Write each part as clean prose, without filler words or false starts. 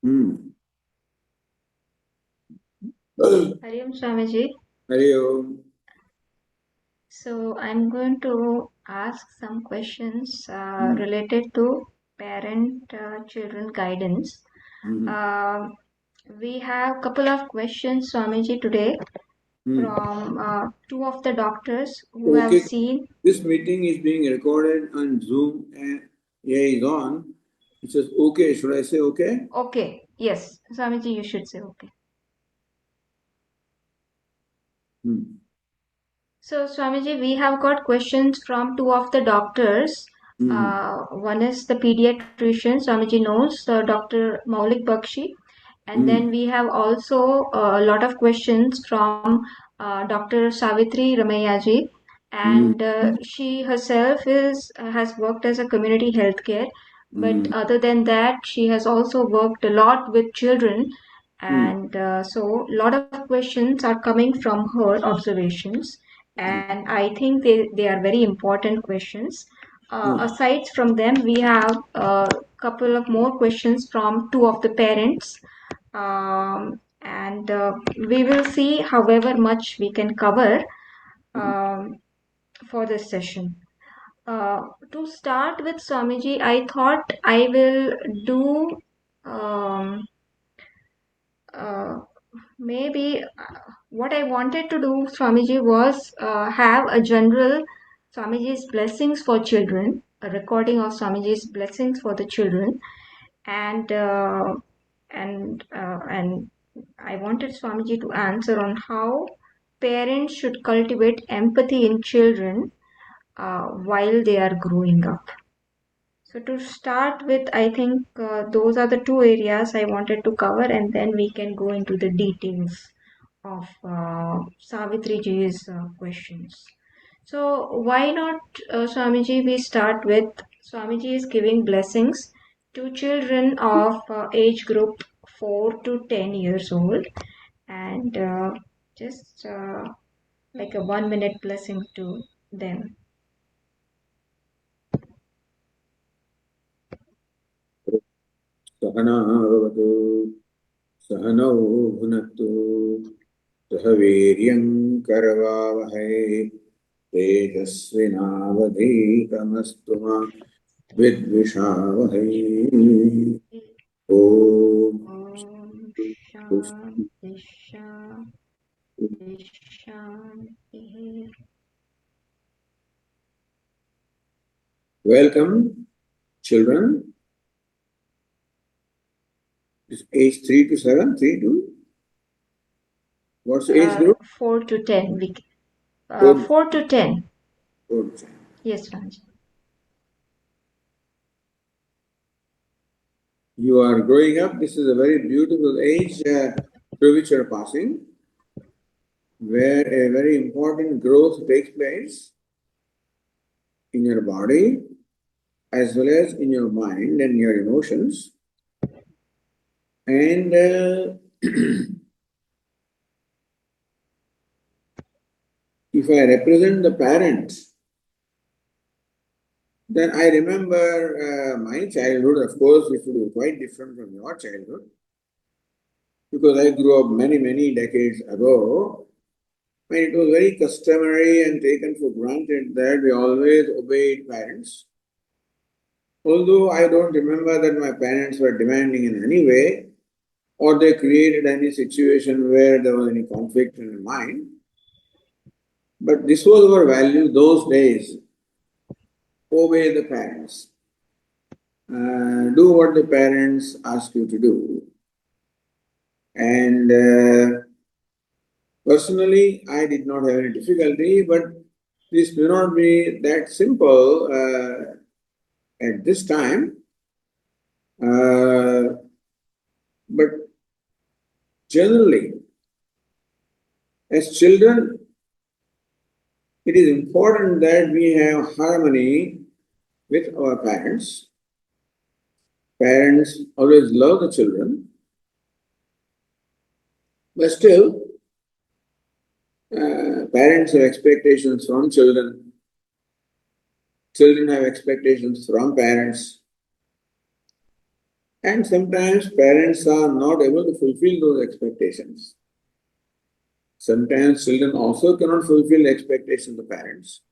Hari Om Swamiji. Hari Om. So I'm going to ask some questions related to parent-children guidance. Uh, we have a couple of questions, Swamiji, today from two of the doctors who have Okay, seen. this meeting is being recorded on Zoom and AI is on. It says okay. Should I say okay? Okay, yes, Swamiji, you should say okay. So, Swamiji, we have got questions from two of the doctors. One is the pediatrician, Swamiji knows, Dr. Maulik Bakshi. And then we have also a lot of questions from Dr. Savitri Ramayaji. And she herself has worked as a community healthcare. But other than that, she has also worked a lot with children. And so a lot of questions are coming from her observations. And I think they are very important questions. Aside from them, we have a couple of more questions from two of the parents. And we will see however much we can cover for this session. To start with, Swamiji, I thought I will do um, uh, maybe what I wanted to do, Swamiji, was have a general Swamiji's blessings for children, a recording of Swamiji's blessings for the children, and and I wanted Swamiji to answer on how parents should cultivate empathy in children while they are growing up. So to start with, I think those are the two areas I wanted to cover, and then we can go into the details of Savitri Ji's questions. So why not, Swamiji, we start with Swamiji is giving blessings to children of age group 4 to 10 years old, and just like a 1 minute blessing to them. Sahana bhavatu, Sahana bhunaktu, Sahaviryam karavavahai, Tejasvinavadhitamastu ma vidvishavahai. Om Om Shanti Shanti Shanti. Welcome, children. Is age 3 to 7, 3 to? What's the age group? 4 to 10. 4, 4 to 10. 4 to 10. Yes, Ranjan. You are growing up. This is a very beautiful age through which you are passing, where a very important growth takes place in your body as well as in your mind and your emotions. And if I represent the parents, then I remember my childhood. Of course, it would be quite different from your childhood, because I grew up many, many decades ago, when it was very customary and taken for granted that we always obeyed parents. Although I don't remember that my parents were demanding in any way, or they created any situation where there was any conflict in the mind, but this was our value those days. Obey the parents. Do what the parents ask you to do. And personally, I did not have any difficulty, but this may not be that simple at this time. But generally, as children, it is important that we have harmony with our parents. Parents always love the children, but still, parents have expectations from children. Children have expectations from parents. And sometimes parents are not able to fulfill those expectations. Sometimes children also cannot fulfill the expectations of parents.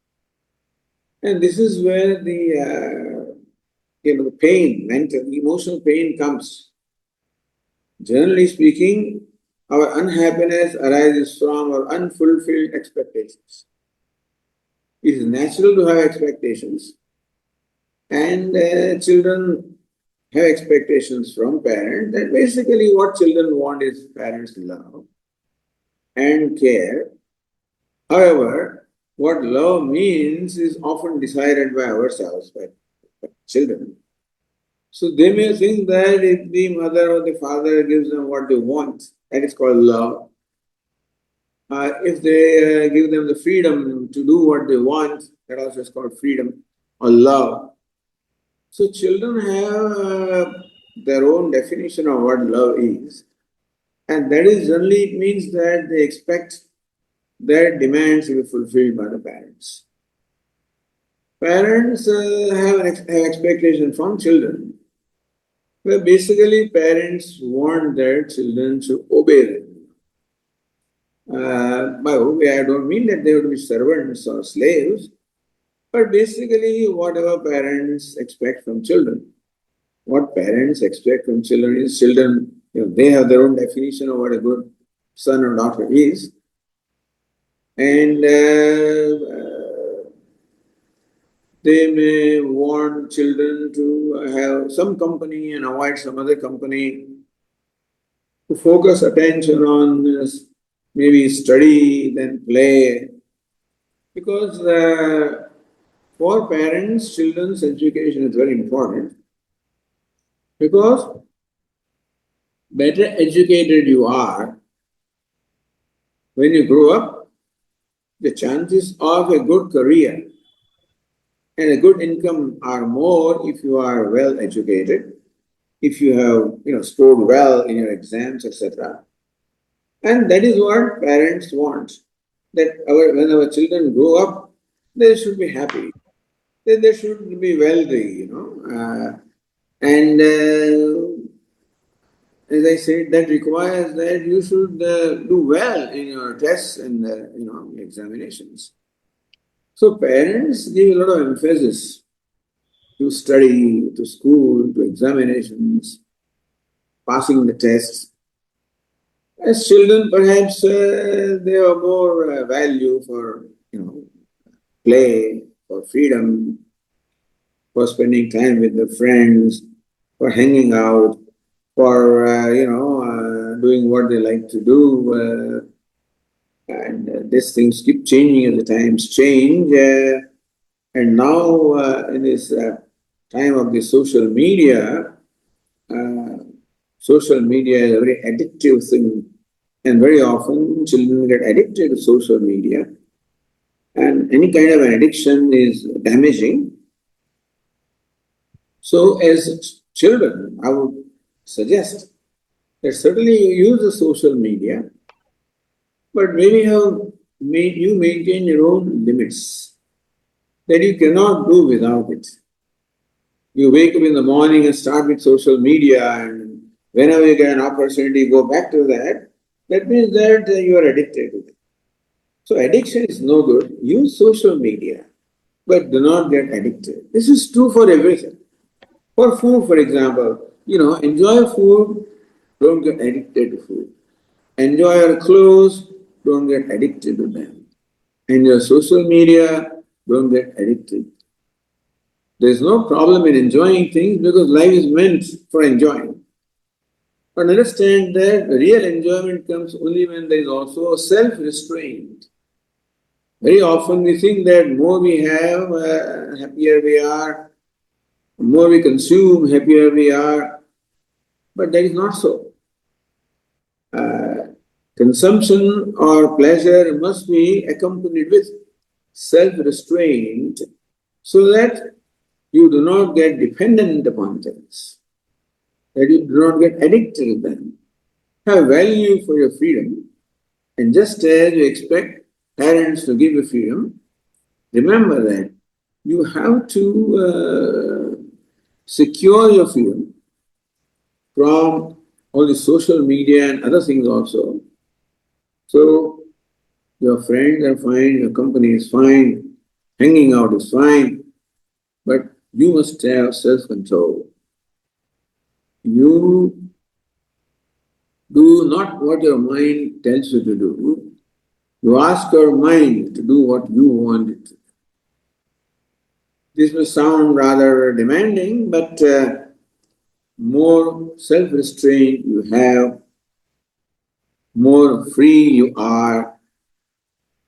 And this is where the pain, mental, emotional pain comes. Generally speaking, our unhappiness arises from our unfulfilled expectations. It is natural to have expectations, and children have expectations from parents. That basically what children want is parents' love and care. However, what love means is often decided by ourselves, by children. So they may think that if the mother or the father gives them what they want, that is called love. If they give them the freedom to do what they want, that also is called freedom or love. So children have their own definition of what love is, and that is generally it means that they expect their demands to be fulfilled by the parents. Parents have expectation from children, where basically parents want their children to obey them. By obey, I don't mean that they would be servants or slaves, but basically whatever parents expect from children. What parents expect from children is children, they have their own definition of what a good son or daughter is. And they may want children to have some company and avoid some other company, to focus attention on maybe study, then play. Because for parents, children's education is very important. Because better educated you are, when you grow up, the chances of a good career and a good income are more if you are well educated, if you have scored well in your exams, etc. And that is what parents want. That when our children grow up, they should be happy. They should be wealthy. And as I said, that requires that you should do well in your tests and examinations. So parents give a lot of emphasis to study, to school, to examinations, passing the tests. As children, perhaps they have more value for play, for freedom, for spending time with their friends, for hanging out, for doing what they like to do. And these things keep changing as the times change. And now, in this time of the uh, social media is a very addictive thing. And very often, children get addicted to social media. And any kind of an addiction is damaging. So, as children, I would suggest that certainly you use the social media, but maybe you maintain your own limits that you cannot do without it. You wake up in the morning and start with social media, and whenever you get an opportunity, go back to that. That means that you are addicted to it. So addiction is no good. Use social media, but do not get addicted. This is true for everything. For food, for example, enjoy food, don't get addicted to food. Enjoy your clothes, don't get addicted to them. Enjoy social media, don't get addicted. There's no problem in enjoying things because life is meant for enjoying. But understand that real enjoyment comes only when there is also self-restraint. Very often we think that more we have, happier we are, more we consume, happier we are, but that is not so. Consumption or pleasure must be accompanied with self-restraint so that you do not get dependent upon things, that you do not get addicted to them. Have value for your freedom, and just as you expect parents to give you freedom, remember that you have to secure your freedom from all the social media and other things also. So your friends are fine, your company is fine, hanging out is fine, but you must have self-control. You do not what your mind tells you to do. You ask your mind to do what you want it to. This may sound rather demanding, but more self-restraint you have, more free you are,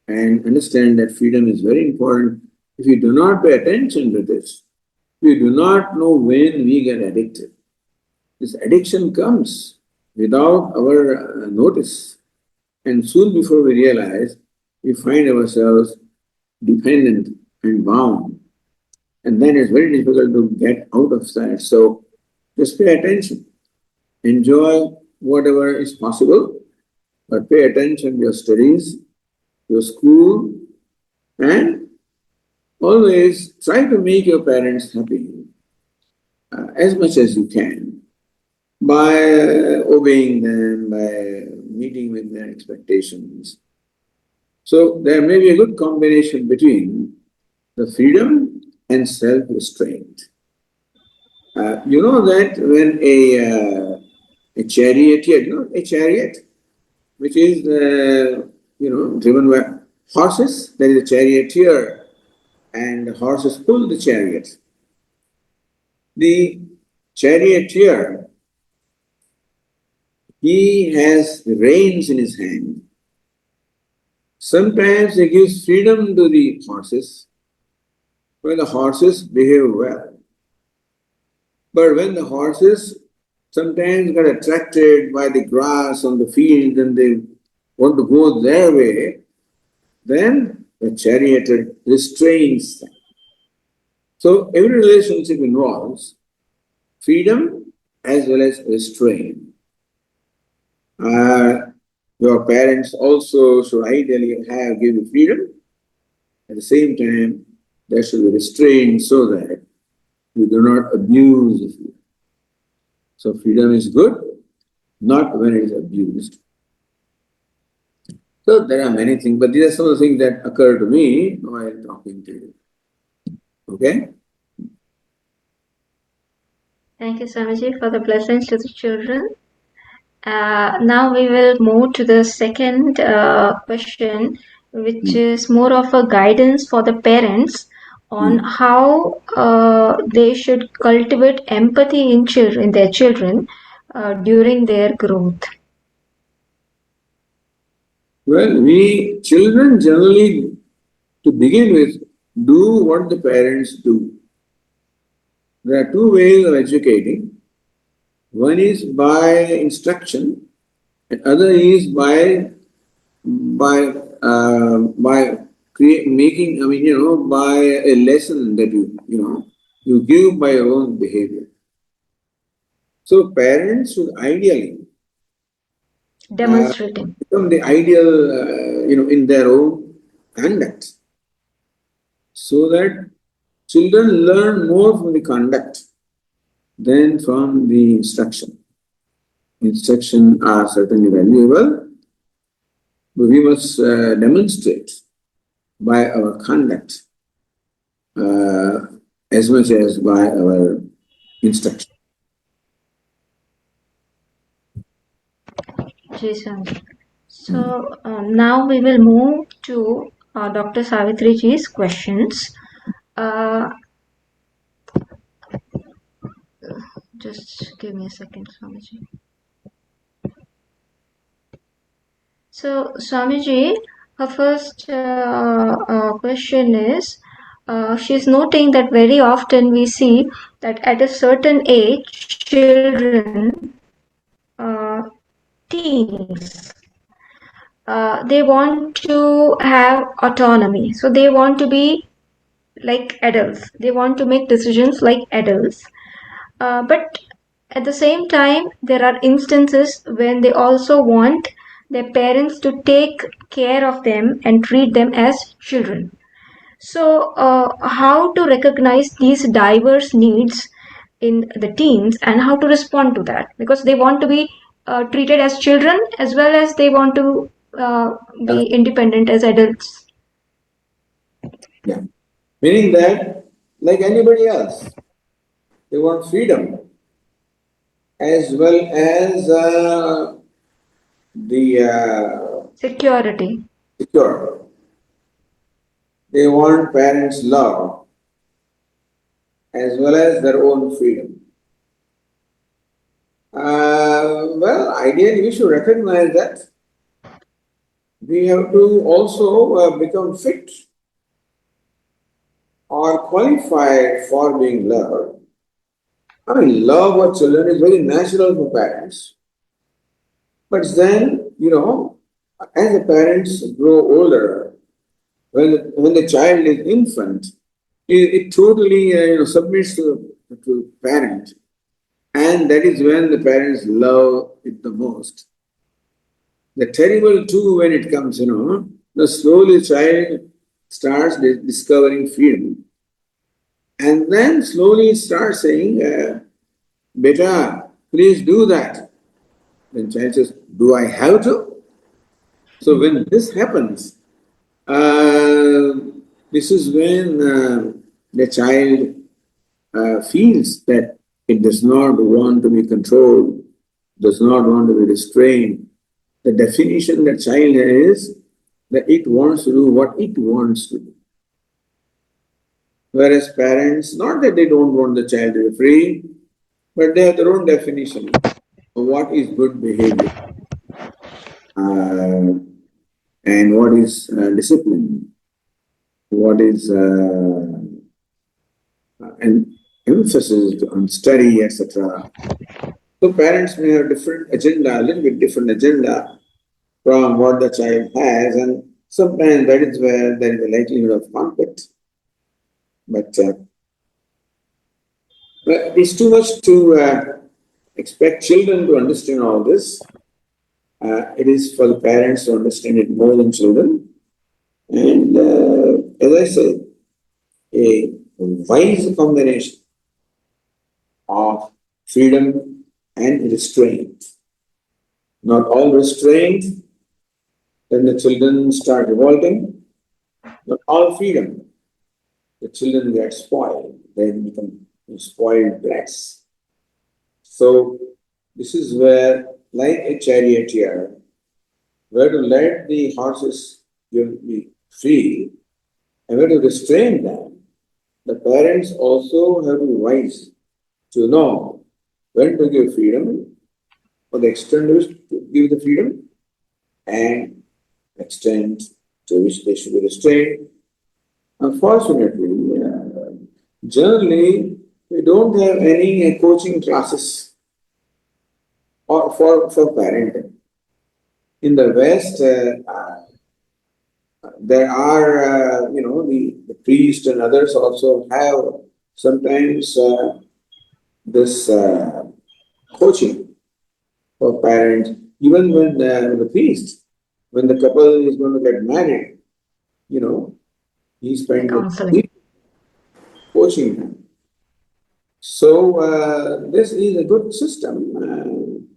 and understand that freedom is very important. If you do not pay attention to this, we do not know when we get addicted. This addiction comes without our notice. And soon before we realize, we find ourselves dependent and bound. And then it's very difficult to get out of that. So just pay attention. Enjoy whatever is possible, but pay attention to your studies, your school, and always try to make your parents happy as much as you can by obeying them, by meeting with their expectations. So there may be a good combination between the freedom and self-restraint. You know that when a charioteer, a chariot, which is driven by horses, there is a charioteer, and the horses pull the chariot. The charioteer, he has reins in his hand. Sometimes he gives freedom to the horses when the horses behave well. But when the horses sometimes get attracted by the grass on the field and they want to go their way, then the charioteer restrains them. So every relationship involves freedom as well as restraint. Your parents also should ideally give you freedom. At the same time, there should be restraint so that you do not abuse the freedom. So freedom is good, not when it is abused. So there are many things, but these are some of the things that occur to me while talking to you. Okay? Thank you, Swamiji, for the blessings to the children. Now we will move to the second question, which is more of a guidance for the parents on how they should cultivate empathy in their children during their growth. Well, we children generally, to begin with, do what the parents do. There are two ways of educating. One is by instruction, and other is by making. By a lesson that you give by your own behavior. So parents should ideally Demonstrating. become the ideal, in their own conduct, so that children learn more from the conduct than from the instruction. Instruction are certainly valuable, but we must demonstrate by our conduct as much as by our instruction. Jason. So now we will move to Dr. Savitriji's questions. Just give me a second, Swamiji. So, Swamiji, her first question is, she's noting that very often we see that at a certain age, children, teens, they want to have autonomy. So they want to be like adults. They want to make decisions like adults. But at the same time, there are instances when they also want their parents to take care of them and treat them as children. So, how to recognize these diverse needs in the teens and how to respond to that, because they want to be treated as children as well as they want to be independent as adults. Yeah. Meaning that, like anybody else, they want freedom as well as the Security. secure. They want parents' love as well as their own freedom. Well, ideally, we should recognize that we have to also become fit or qualified for being loved. I mean, love of children is very natural for parents. But then, as the parents grow older, when the child is infant, it totally submits to parent, and that is when the parents love it the most. The terrible too when it comes, the slowly child starts discovering freedom, and then slowly starts saying, "Beta, please do that." Then child says, "Do I have to?" So when this happens, uh, this is when the child feels that it does not want to be controlled, does not want to be restrained. The definition that child has is that it wants to do what it wants to do. Whereas parents, not that they don't want the child to be free, but they have their own definition of what is good behavior uh, and what is discipline, what is an emphasis on study, etc. So parents may have different agenda, a little bit different agenda from what the child has, and sometimes that is where there is a likelihood of conflict. But it's too much to expect children to understand all this. It is for the parents to understand it more than children. And as I said, a wise combination of freedom and restraint. Not all restraint, then the children start revolting. Not all freedom, the children get spoiled. They become spoiled brats. So this is where, like a charioteer, where to let the horses be free and where to restrain them, the parents also have to be wise to know when to give freedom, or the extent to which to give the freedom, and extent to which they should be restrained. Unfortunately, generally, we don't have any coaching classes for parenting. In the West, there are, the priest and others also have sometimes this coaching for parents, even when the priest, when the couple is going to get married, you know, he The spends a counseling. week coaching them. So this is a good system,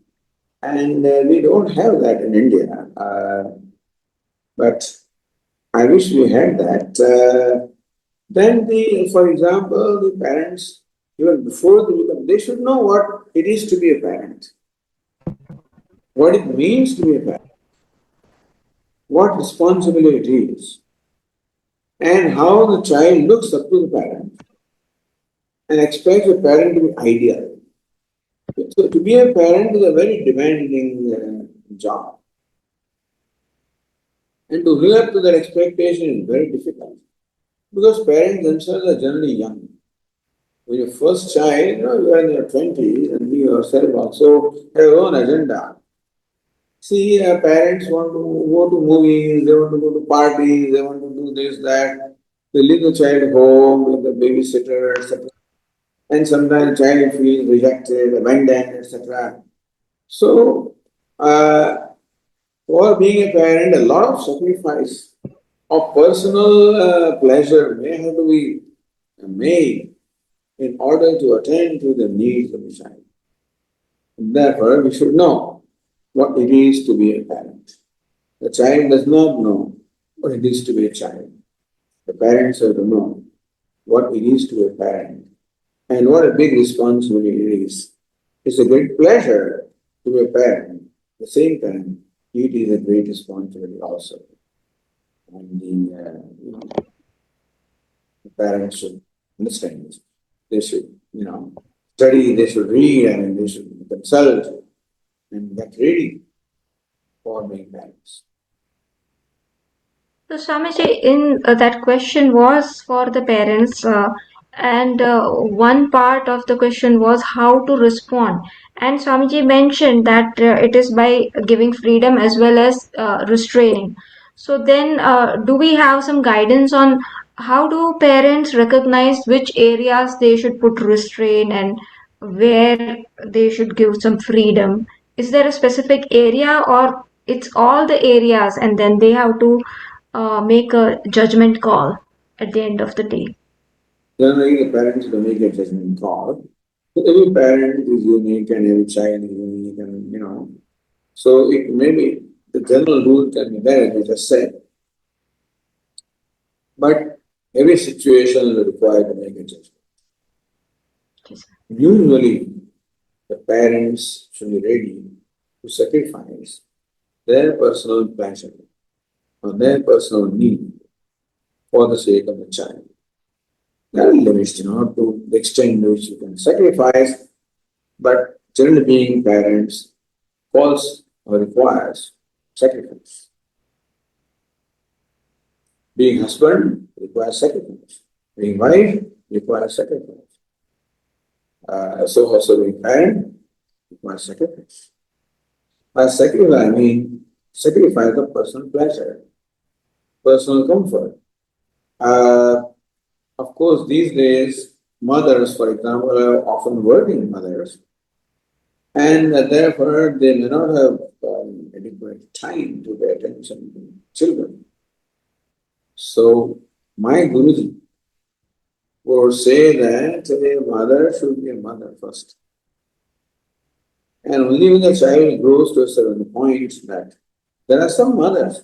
and we don't have that in India. But I wish we had that. Then for example, the parents, even before they become, they should know what it is to be a parent, what it means to be a parent, what responsibility it is, and how the child looks up to the parent and expects the parent to be ideal. So to be a parent is a very demanding job, and to live up to that expectation is very difficult because parents themselves are generally young. When your first child, you are in your 20s and you yourself also have your own agenda. See, parents want to go to movies, they want to go to parties, they want to do this, that. They leave the child home with the babysitter, etc. And sometimes the child feels rejected, abandoned, etc. So, for being a parent, a lot of sacrifice of personal pleasure may have to be made in order to attend to the needs of the child. Therefore, we should know what it is to be a parent. The child does not know what it is to be a child. The parents have to know what it is to be a parent and what a big responsibility it is. It's a great pleasure to be a parent. At the same time, it is a great responsibility also. And the parents should understand this. They should, study, they should read, and they should consult and get ready for being parents. So, Swamiji, in that question was for the parents, and one part of the question was how to respond. And Swamiji mentioned that it is by giving freedom as well as restraining. So, then do we have some guidance on how do parents recognize which areas they should put restraint and where they should give some freedom? Is there a specific area, or it's all the areas and then they have to make a judgment call at the end of the day? Generally, the parents will make a judgment call. Every parent is unique and every child is unique, and so it maybe the general rule can be there, as I just said, but every situation will require to make a judgment. Yes, sir. Usually, the parents should be ready to sacrifice their personal pleasure or their personal need for the sake of the child. There are limits, to the extent to which you can sacrifice, but generally being parents calls or requires sacrifice. Being husband requires sacrifice. Being wife requires sacrifice. So also being parent requires sacrifice. By sacrifice, I mean sacrifice of personal pleasure, personal comfort. Uh, of course, these days, mothers, for example, are often working mothers, and therefore they may not have adequate time to pay attention to children. So, my Guruji would say that a mother should be a mother first. And only when the child grows to a certain point that there are some mothers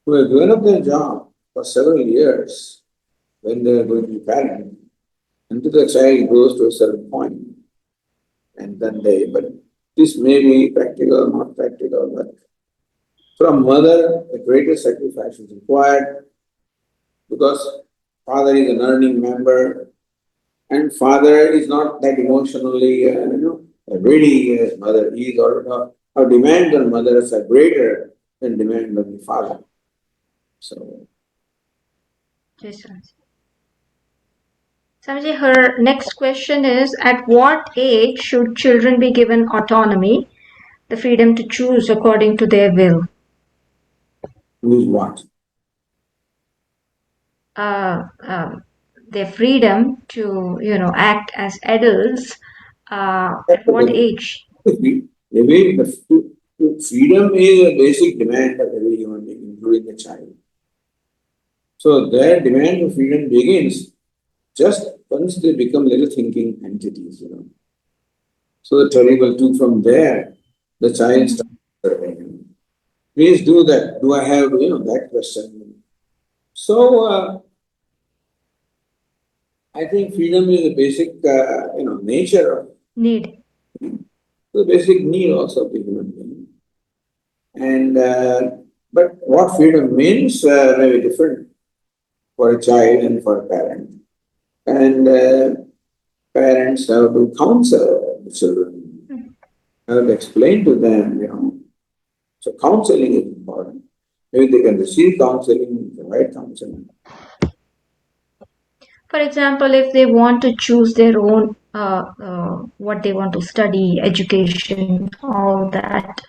who have given up their job for several years when they are going to be parent until the child grows to a certain point, and then but this may be practical, not practical, but from mother, the greatest sacrifice is required because father is an earning member and father is not that emotionally, ready as mother is, or demands on mothers are greater than demand on the father. So, Yes, sir. Samji, her next question is at what age should children be given autonomy, the freedom to choose according to their will? choose what? Uh, um, their freedom to, act as adults, at what age? The freedom is a basic demand of every human being, including the child. So their demand for freedom begins just once they become little thinking entities. So the terrible too from there, the child Mhm. starts serving. Please do that. Do I have, that question? So I think freedom is a basic, nature of Need. the basic need also of the human being. And but what freedom means may be different for a child and for a parent. And parents have to counsel the children, Mhm. have to explain to them. So counseling is important. Maybe they can receive counseling, provide counseling. For example, if they want to choose their own, what they want to study, education, all that.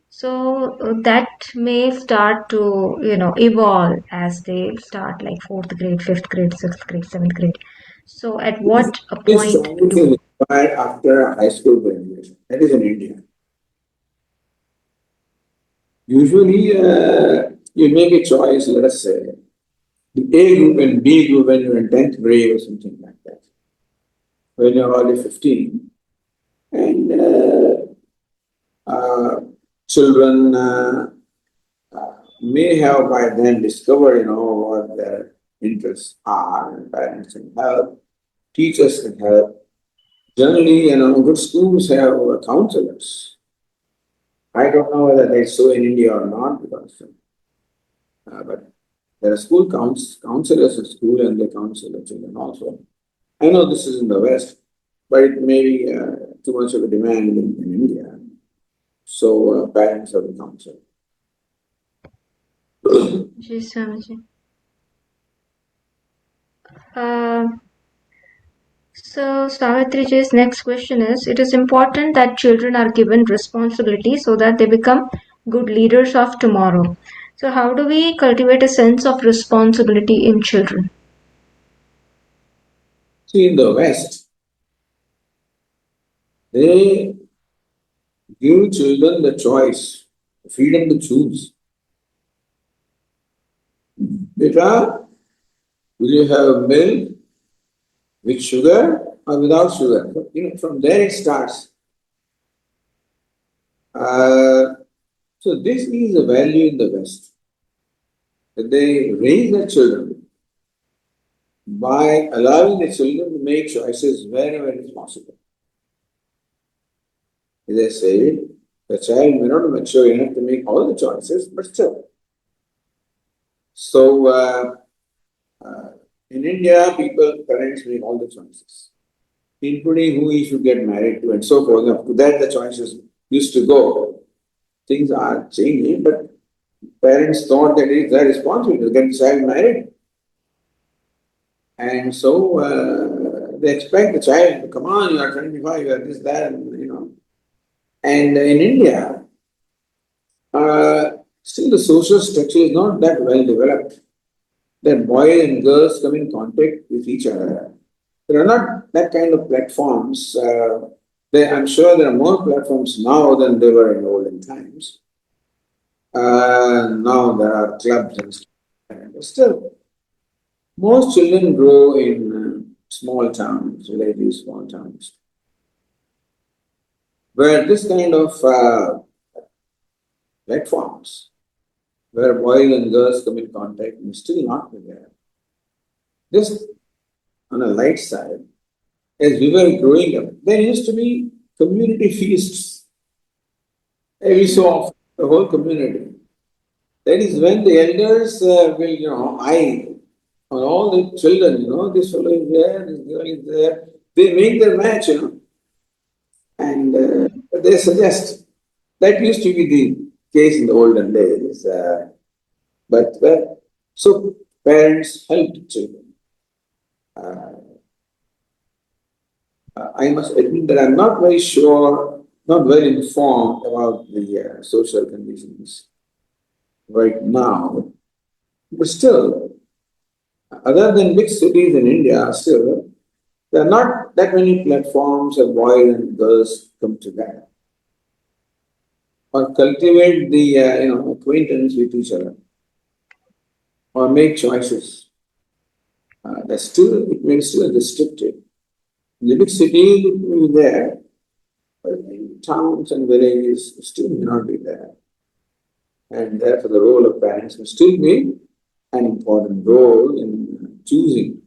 So that may start to, evolve as they start like fourth grade, fifth grade, sixth grade, seventh grade. So at what a This point choice is do required after high school graduation. That is in India. Usually, you make a choice, let us say, the A group and B group when you're in 10th grade or something like that. when you're already 15. And children may have by then discovered, what their interests are, and parents can help, teachers can help. Generally, good schools have counselors. I don't know whether they so in India or not, because but there are counselors at school and they counsel the children also. I know this is in the West, but it may be too much of a demand in India. So parents have to counsel. Yes, Swamiji. Uh, so, Savitriji's next question is: it is important that children are given responsibility so that they become good leaders of tomorrow. So, how do we cultivate a sense of responsibility in children? See, in the West, they give children the choice, freedom to choose. Beta, will you have milk with sugar or without sugar? From there it starts. Uh, so this is a value in the West, that they raise their children by allowing the children to make choices wherever it is possible. As I say, the child may not mature enough to make all the choices, but still. So in India, parents make all the choices, including who he should get married to and so forth. Up to that, the choices used to go. Things are changing, but parents thought that it is their responsibility to get the child married. And so they expect the child, come on, you are 25, you are this, that, and. And in India, still the social structure is not that well developed, that boys and girls come in contact with each other. There are not that kind of platforms. I'm sure there are more platforms now than there were in olden times. Now there are clubs and stuff. But still, most children grow in small towns, villages, small towns, where this kind of platforms, where boys and girls come in contact, may still not be there. Just on a light side, as we were growing up, there used to be community feasts every so often, the whole community. That is when the elders will, eye on all the children, this fellow is there, this girl is there. They make their match, and they suggest. That used to be the case in the olden days. So parents helped children. I must admit that I'm not very sure, not well informed about the social conditions right now. But still, other than big cities in India, still, there are not that many platforms where boys and girls come together or cultivate the acquaintance with each other or make choices. It may still restricted. In the big cities, it may be there, but in towns and villages, it still may not be there. And therefore, the role of parents will still be an important role in choosing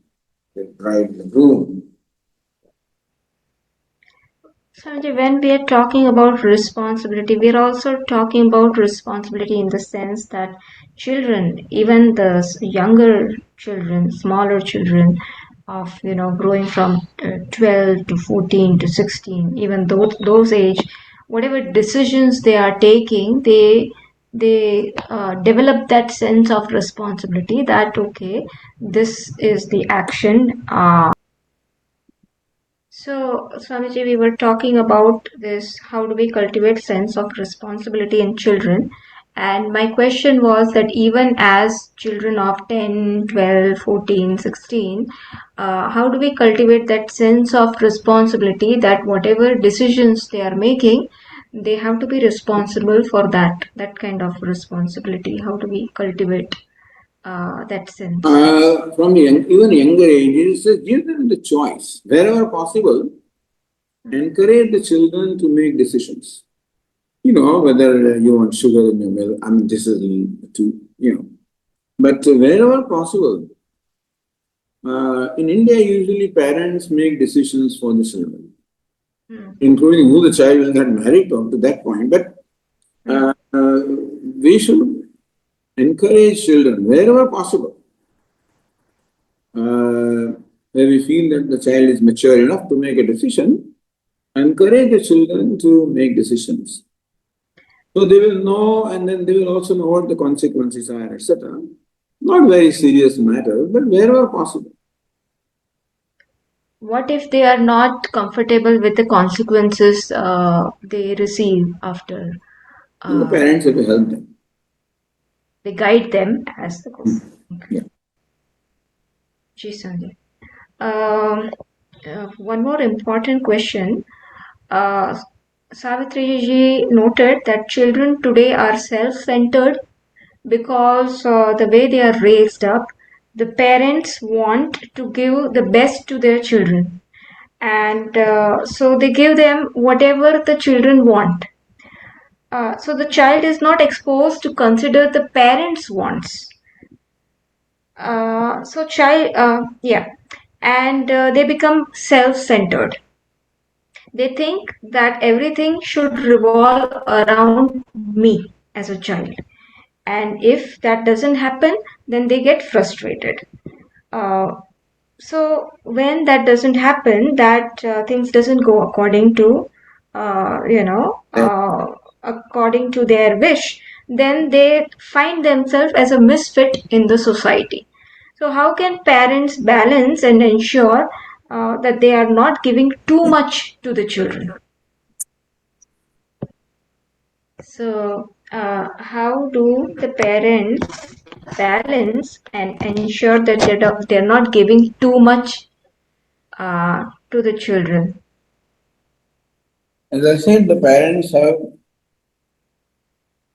the bride and the groom. Sanjay, when we are talking about responsibility, we are also talking about responsibility in the sense that children, even the younger children, smaller children, of growing from 12 to 14 to 16, even those age, whatever decisions they are taking, they develop that sense of responsibility that okay, this is the action. So, Swamiji, we were talking about this, how do we cultivate sense of responsibility in children? And my question was that even as children of 10, 12, 14, 16, how do we cultivate that sense of responsibility that whatever decisions they are making, they have to be responsible for that kind of responsibility? How do we cultivate that sense. From even younger ages, give them the choice. Wherever possible, encourage the children to make decisions. Whether you want sugar in your milk, I mean, this is too. But wherever possible, in India, usually parents make decisions for the children, Mm. including who the child will get married to that point. But Mm. we should encourage children wherever possible, where we feel that the child is mature enough to make a decision, encourage the children to make decisions. So they will know, and then they will also know what the consequences are, etc. Not very serious matter, but wherever possible. What if they are not comfortable with the consequences they receive after And the uh, parents have to help them. they guide them as the Yeah. Ji Sanjay. Um, one more important question. Uh, Savitri ji noted that children today are self-centered because the way they are raised up, the parents want to give the best to their children. And so they give them whatever the children want. So the child is not exposed to consider the parents' wants. Yeah, and they become self-centered. They think that everything should revolve around me as a child. And if that doesn't happen, then they get frustrated. Uh, so when that doesn't happen, that things doesn't go according to, you know, according to their wish, then they find themselves as a misfit in the society. So how can parents balance and ensure that they are not giving too much to the children? So, how do the parents balance and ensure that they're not giving too much to the children? As I said, the parents have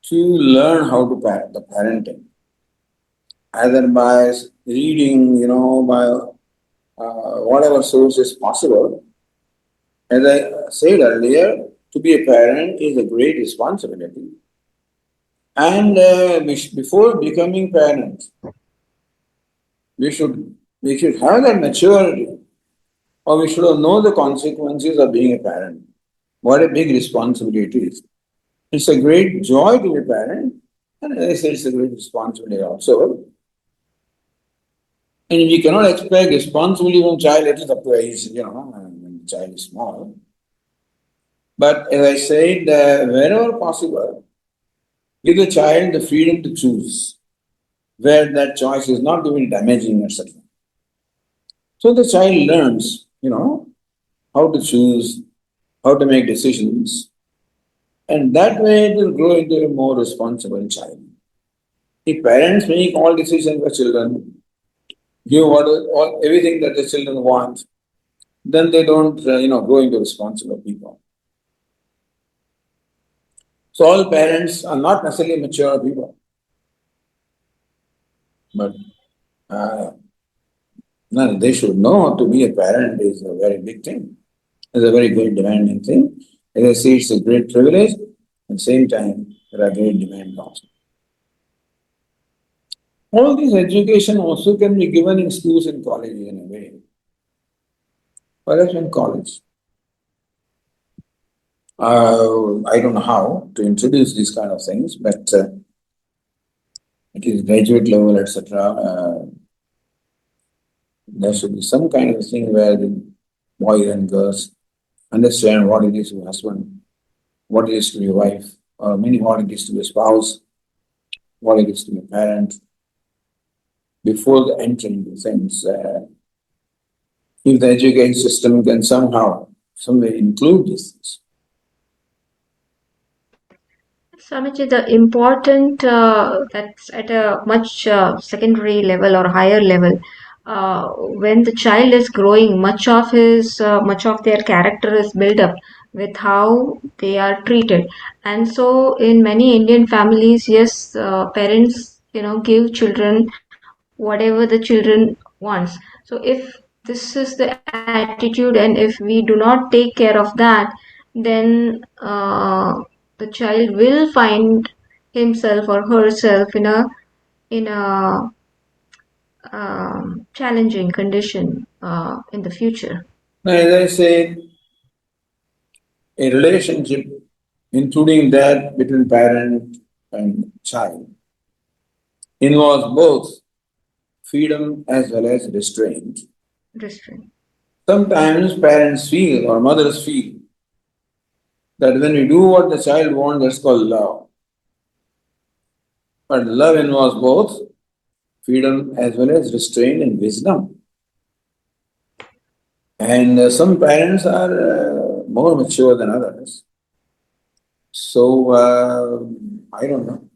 to learn how to parent the parenting, either by reading, by whatever source is possible. As I said earlier, to be a parent is a great responsibility. And before becoming parents, we should we should have that maturity, or we should know the consequences of being a parent. What a big responsibility it is. It's a great joy to be a parent, and as I said, it's a great responsibility also. And we cannot expect responsibility from child, it is up to age, when the child is small. But as I said, wherever possible, give the child the freedom to choose, where that choice is not even damaging, etc. So the child learns, how to choose, how to make decisions, and that way it will grow into a more responsible child. If parents make all decisions for children, give everything that the children want, then they don't, grow into responsible people. So all parents are not necessarily mature people, but uh, no, they should know to be a parent is a very big thing. It's a very great demanding thing. As I see, it's a great privilege. At the same time, there are great demands also. All this education also can be given in schools and colleges in a way. Perhaps in college. I don't know how to introduce these kind of things, but it is graduate level, etc. There should be some kind of thing where the boys and girls understand what it is to be husband, what it is to be a wife, or meaning what it is to be a spouse, what it is to be a parent, before entering the things. If the education system can somehow, some way include these things. Swamiji, the important that's at a much secondary level or higher level. When the child is growing, much of their character is built up with how they are treated, and so in many Indian families, yes, parents give children whatever the children wants. So if this is the attitude and if we do not take care of that, then the child will find himself or herself in a challenging condition in the future. Now, as I say, a relationship, including that between parent and child, involves both freedom as well as restraint. Restraint. Sometimes parents feel or mothers feel that when we do what the child wants, that's called love. But love involves both freedom as well as restraint and wisdom. And some parents are more mature than others. So, I don't know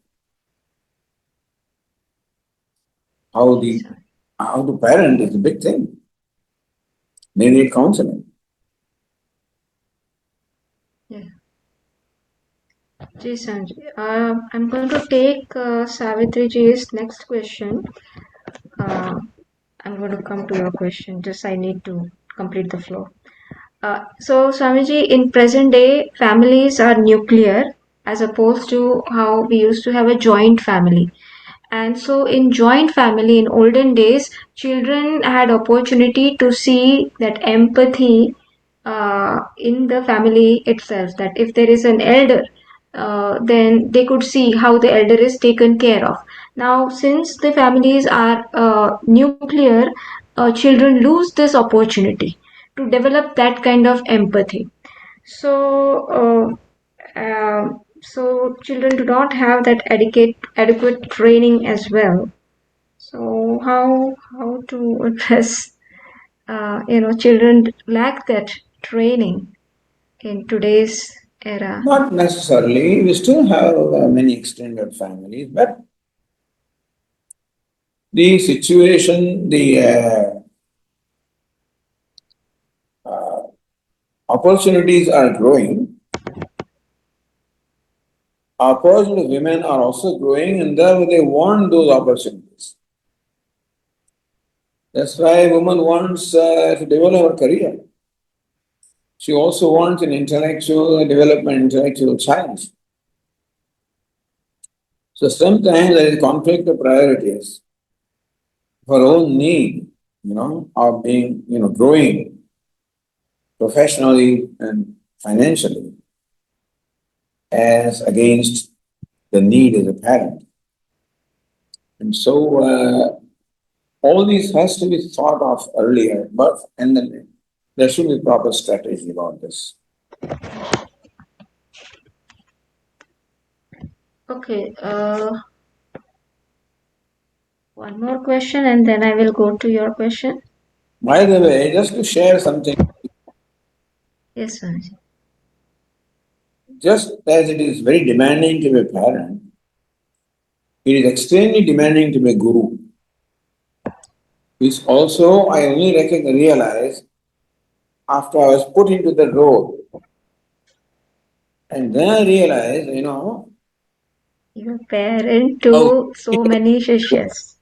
how Yes, the sir. how to parent is a big thing. They need counseling. Yeah. Ji Sanjay. I'm going to take Savitri ji's next question. Uh, I'm going to come to your question. Just I need to complete the flow. So, Swamiji, in present day, families are nuclear as opposed to how we used to have a joint family. And so, in joint family, in olden days, children had opportunity to see that empathy in the family itself. That if there is an elder, then they could see how the elder is taken care of. Now, since the families are nuclear, children lose this opportunity to develop that kind of empathy. So children do not have that adequate training as well. So how to address children lack that training in today's era. Not necessarily. We still have many extended families, but the situation, the opportunities are growing. Opportunities of women are also growing, and therefore they want those opportunities. That's why a woman wants to develop her career. She also wants an intellectual development, intellectual challenge. So sometimes there is conflict of priorities for her own need, of being, growing professionally and financially as against the need as a parent. And so all these has to be thought of earlier, but and then there should be proper strategy about this. Okay, one more question and then I will go to your question. By the way, just to share something, Yes, Sanjay. just as it is very demanding to be a parent, it is extremely demanding to be a guru. Which also I only realize after I was put into the role. And then I realized, You're a parent how to so many shishyas.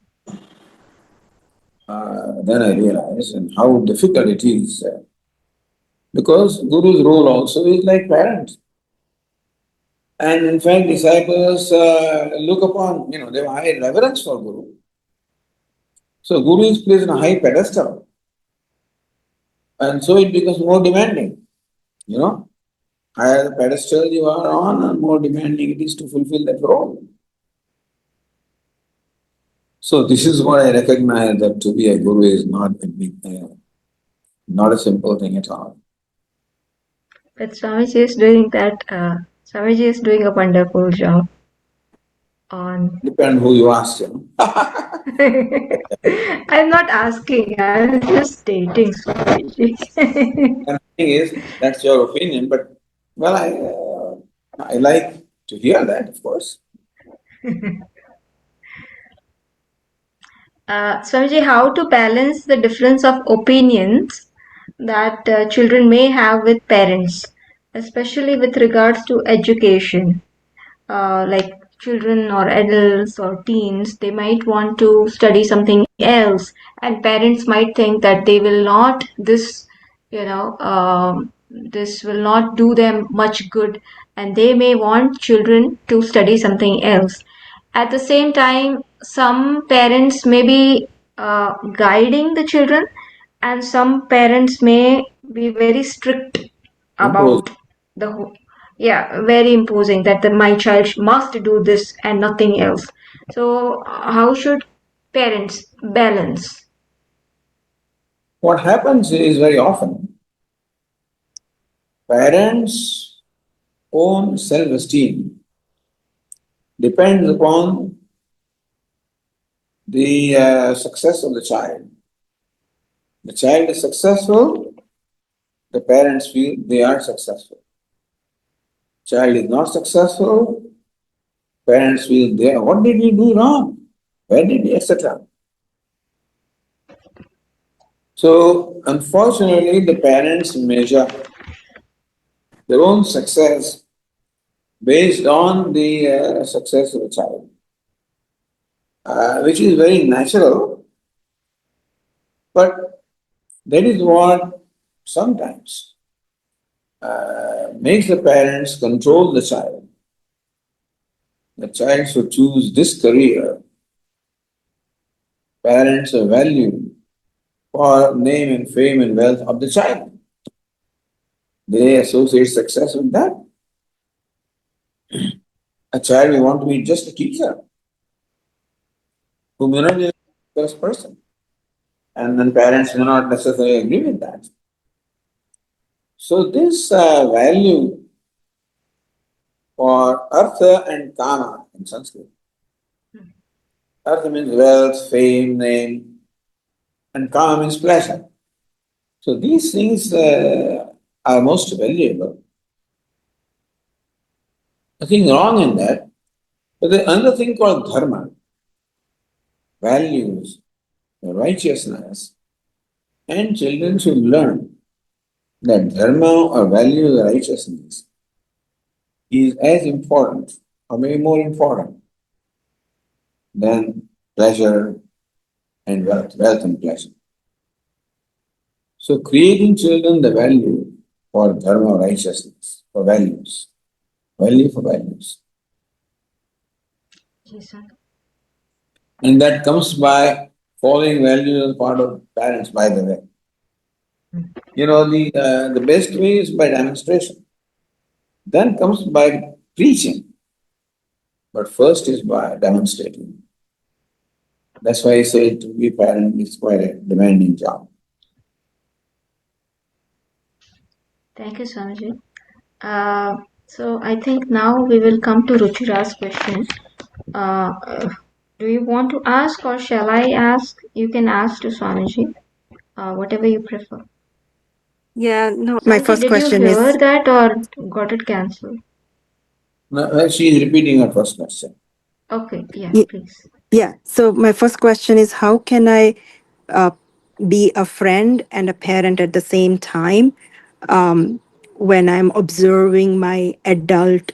then I realized and how difficult it is. Because Guru's role also is like parents. And in fact, disciples look upon, they have high reverence for Guru. So Guru is placed on a high pedestal. And so it becomes more demanding, you know. Higher the pedestal you are on, and more demanding it is to fulfill that role. So this is what I recognize that to be a guru is not a big, not a simple thing at all. But Swamiji is doing that. Swamiji is doing a wonderful job on. Depend who you ask, I'm not asking. I'm just stating, Swamiji. And the thing is, that's your opinion, but well, I like to hear that, of course. Swamiji, how to balance the difference of opinions that children may have with parents, especially with regards to education. Like children or adults or teens, they might want to study something else, and parents might think that they will not this, this will not do them much good, and they may want children to study something else. At the same time, some parents may be guiding the children, and some parents may be very strict Impose. about the whole, yeah, very imposing that my child must do this and nothing else. So how should parents balance? What happens is very often parents' own self-esteem depends upon the success of the child. The child is successful, the parents feel they are successful. Child is not successful, parents feel they what did he do wrong? Where did he, etc. So unfortunately, the parents measure their own success based on the success of the child, which is very natural, but that is what sometimes makes the parents control the child. The child should choose this career. Parents value for name and fame and wealth of the child. They associate success with that. A child may want to be just a teacher who may not be the best person. And then parents may not necessarily agree with that. So this value for artha and kama in Sanskrit. Artha means wealth, fame, name, and kama means pleasure. So these things are most valuable. Nothing wrong in that. But there's another thing called dharma, values, righteousness, and children should learn that dharma or values or righteousness is as important or maybe more important than pleasure and wealth and pleasure. So creating children the value for dharma, righteousness, for values, value for values. Yes, sir. And that comes by following values as part of parents, by the way. You know, the best way is by demonstration. Then comes by preaching. But first is by demonstrating. That's why I say to be a parent is quite a demanding job. Thank you, Swamiji. So I think now we will come to Ruchira's question. uh, do you want to ask, or shall I ask? You can ask to Swamiji, whatever you prefer. Yeah, no, my Swamiji, first did you question hear is, that or got it cancelled? Now, she is repeating her first question. Okay, yeah, y- please. yeah, so my first question is, how can I uh, be a friend and a parent at the same time um, when I'm observing my adult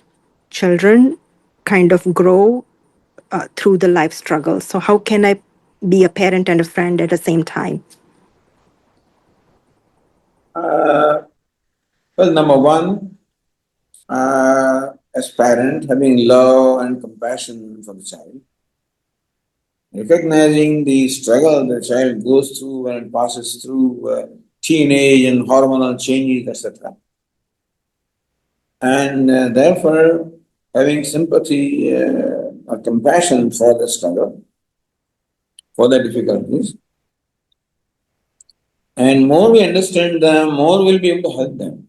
children kind of grow through the life struggle? So, how can I be a parent and a friend at the same time? Uh, well, number one, as parent, having love and compassion for the child, recognizing the struggle the child goes through when it passes through teenage and hormonal changes, etc. And therefore, having sympathy or compassion for the struggle, for the difficulties, and more we understand them, more we'll be able to help them.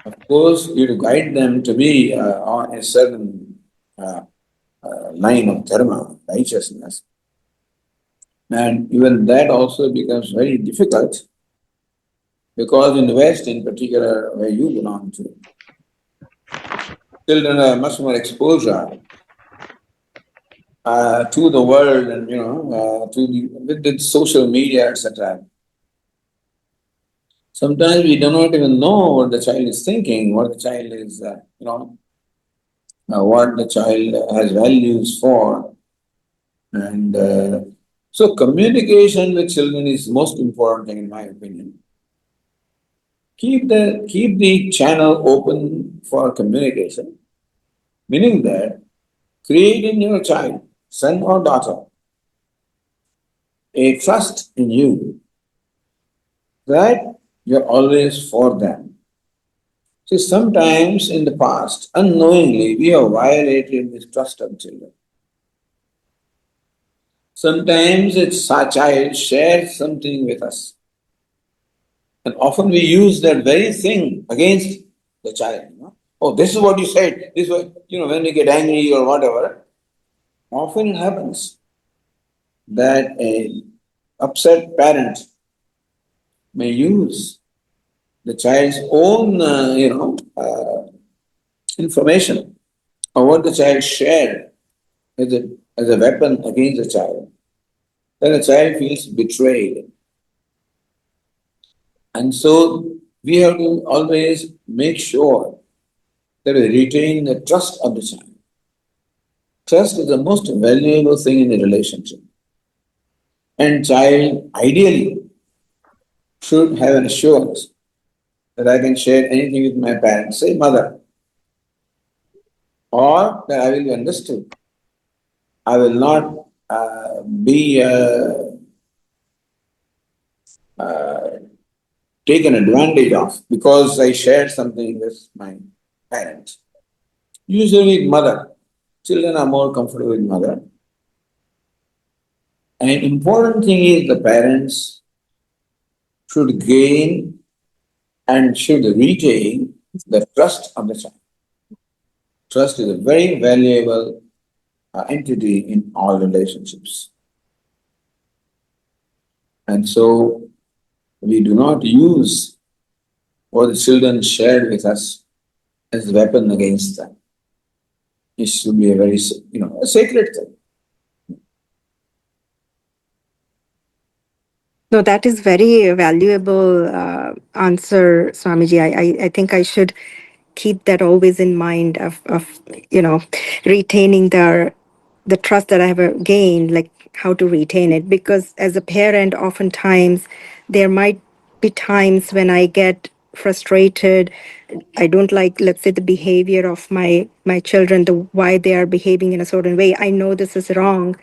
Of course, you to guide them to be on a certain line of dharma, righteousness. And even that also becomes very difficult because in the West, in particular, where you belong to, children have much more exposure to the world and to the social media, etc. Sometimes we do not even know what the child is thinking, what the child is what the child has values for. And so communication with children is most important thing in my opinion. Keep the channel open for communication, meaning that create in your child, son or daughter, a trust in you that you're always for them. See, sometimes in the past, unknowingly, we have violated this trust of children. Sometimes it's our child shares something with us, and often we use that very thing against the child. Oh, this is what you said. This was, when we get angry or whatever, often it happens that a upset parent may use the child's own, information or what the child shared as a weapon against the child. Then the child feels betrayed. And so we have to always make sure that we retain the trust of the child. Trust is the most valuable thing in a relationship. And child ideally should have an assurance that I can share anything with my parents, say mother, or that I will be understood. I will not be taken advantage of because I shared something with my parents. Usually mother. Children are more comfortable with mother. And important thing is the parents should gain and should retain the trust of the child. Trust is a very valuable entity in all relationships. And so we do not use what the children shared with us as a weapon against them. It should be a very, a sacred thing. No, that is very valuable answer, Swamiji. I think I should keep that always in mind of retaining the trust that I have gained, like how to retain it. Because as a parent, oftentimes there might be times when I get frustrated. I don't like, let's say, the behavior of my children, the why they are behaving in a certain way. I know this is wrong,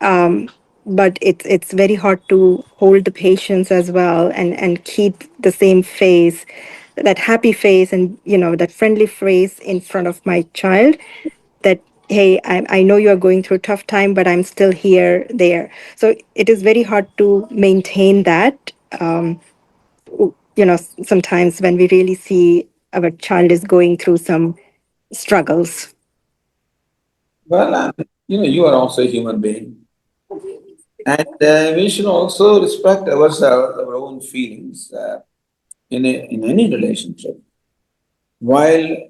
but it's very hard to hold the patience as well and keep the same face, that happy face, and that friendly face in front of my child, that hey, I know you are going through a tough time, but I'm still here there. So it is very hard to maintain that, sometimes when we really see our child is going through some struggles. Well, you are also a human being. And we should also respect ourselves, our own feelings in any relationship. While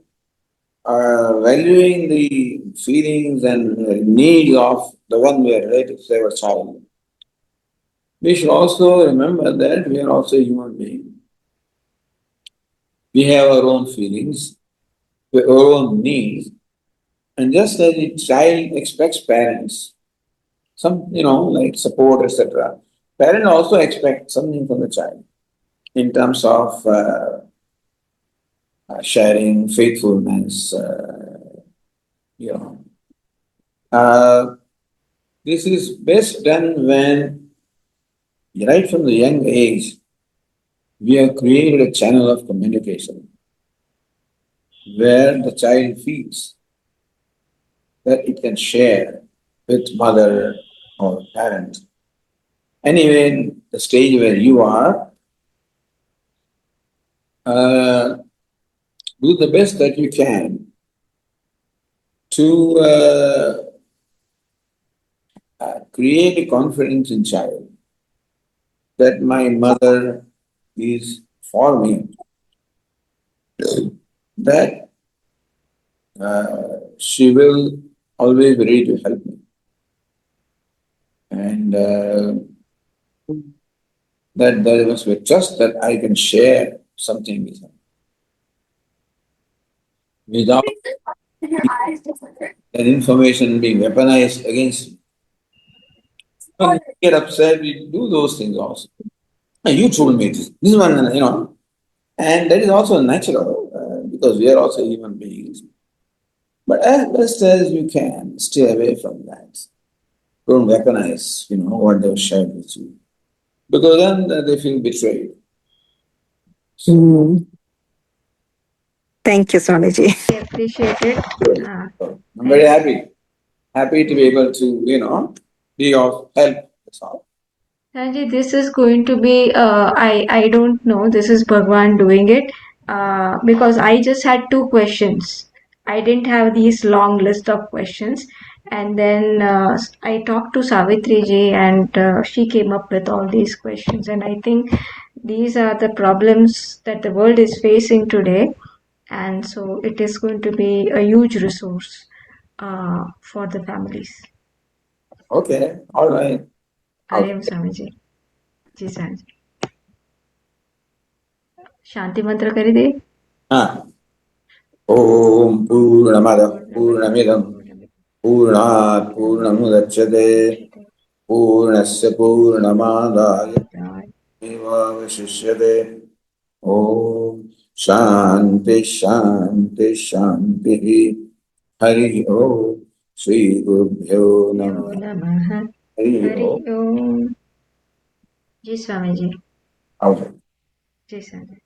valuing the feelings and needs of the one we are related to, our child, we should also remember that we are also a human being. We have our own feelings, our own needs, and just as a child expects parents, some, like support, etc., parent also expect something from the child in terms of sharing, faithfulness, you know. Uh, this is best done when, right from the young age, we have created a channel of communication where the child feels that it can share with mother or parent. Anyway, the stage where you are, uh, do the best that you can to create a confidence in child that my mother is for me, that she will always be ready to help me, and that there must be trust that I can share something with her without that information being weaponized against you. When you get upset, we do those things also. You told me this one, and that is also natural because we are also human beings. But as best as you can, stay away from that. Don't weaponize, what they've shared with you. Because then they feel betrayed. Mm. Thank you, Swamiji. I appreciate it. Uh, So I'm very thank happy to be able to, be of help. That's all. Sanjay, this is going to be, I don't know, this is Bhagwan doing it, because I just had two questions. I didn't have these long list of questions. And then I talked to Savitri ji and she came up with all these questions. And I think these are the problems that the world is facing today. And so it is going to be a huge resource for the families. Okay, all right. Hare Om Swamiji. Ji Sanjay. शांति मंत्र करी दे Ah. Om Purnamada Purnamidam Purnat Purnamudachyate Purnasya Purnamadaya Evavashishyate Om Shanti Shanti Shanti Hari Om Sri Gurubhyo यो Namah नमः Hari Hari Om. ओम जी Swami ji Okay. जी स्वामी